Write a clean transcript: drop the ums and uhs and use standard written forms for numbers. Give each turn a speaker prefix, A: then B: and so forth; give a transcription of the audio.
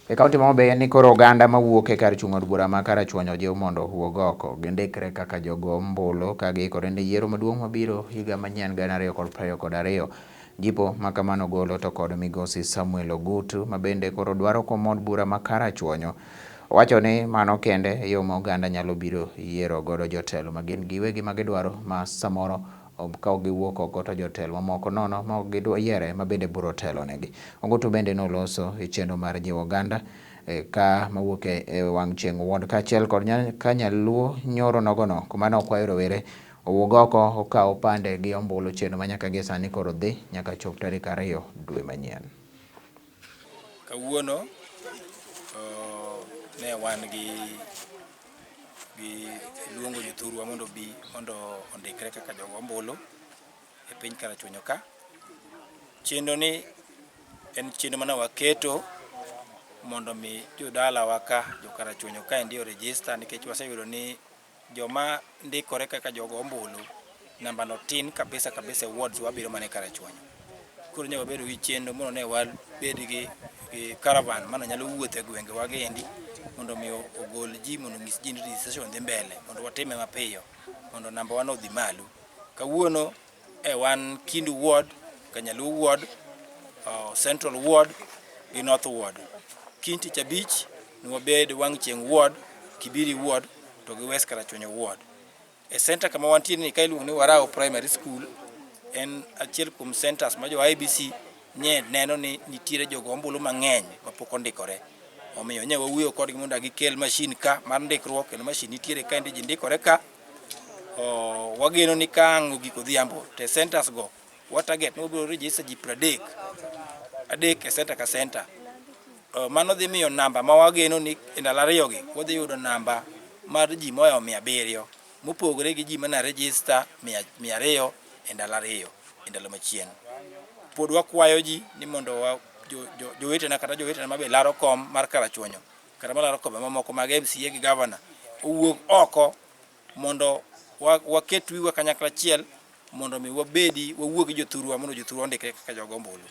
A: E kaunti ma Homabay en ni koro oganda mawuok e kar chung' od bura ma Karachuonyo jiw mondo owuog oko gindikre kaka jogo ombulu ka giikore ne yiero maduong' mabiro higa manyien 2022. Jipo ma kamano golo to kod migosi Samuel Ogutu ma bende koro dwaro kom od bura ma Karachuonyo owacho ni mano kende e yo ma oganda nyalo biro yiero godo jotelo ma gin giwegi ma gidwaro ma samoro ka giwuok oko to jotelo mamoko nono ma ok gidwa yiere ma bende biro telo negi. Ogutu bende noloso e chenro mar jiwo oganda ka mawuok e wang' chieng' wuod kaachiel kod ka nyaluo nyoro nogono kuma ne okwayo rowere owuog oko okaw pande gi ombulu chenro ma nyaka gie sani koro dhi nyaka chop tarik 2 dwe manyien.
B: Kawuono ne wan gi luongo jothurwa mondo bi mondo ondikre kaka jogo ombulu e piny Karachuonyo ka. Chenro ni en chenro mana waketo mondo mi jodalawa ka jo Karachuonyo ka endi o register, nikech waseyudo ni joma ndikore kaka jogo ombulu namba no tin kabisa e wards wabiro mana e Karachuonyo. Koro nyaka wabedo gi chenro mondo ne wabed gi caravan mano nyalo wuotho e gwenge wa endi mondo mi ogol ji mondo ng'is ji ni registration dhi mbele mondo watime mapiyo mondo namba wa odhi malo. Kawuono wan Kindu ward, Kanyaluo ward, Central ward gi North ward. Kiny tich abich ne wabed wang' chieng' ward, Kibiri ward to gi West Karachuonyo ward. E center kama wantiere ni ka iluongo ni Warao Primary School, en achiel kuom centers ma jo IEBC nye neno ni nitiere jogo ombulu mang'eny mapok ondikore. Omiyo nye wawuoyo kodgi mondo gikel mashin ka mar ndikruok, kendo mashin nitiere ka ji ndikore ka. Wageno ni ka ang' ogik odhiambo te centers go wa target ni wabiro register ji 30 e center ka center. Mano dhi miyo namba ma wageno ni e ndalo 2 gi wadhi yudo namba mar ji mohewo 700 mopogore gi ji mana register 200 e ndalo 2 e ndalo machien. Pod wakwayo ji ni mondo jowetena kata jowetena mabe laro kom mar Karachuonyo kata malaro kombe mamoko mag MCA gi governor owuog oko mondo waket wiwa kanyakla achiel mondo mi wawuog gi jothurwa mondo jothurwa ondikre kaka jogo ombulu.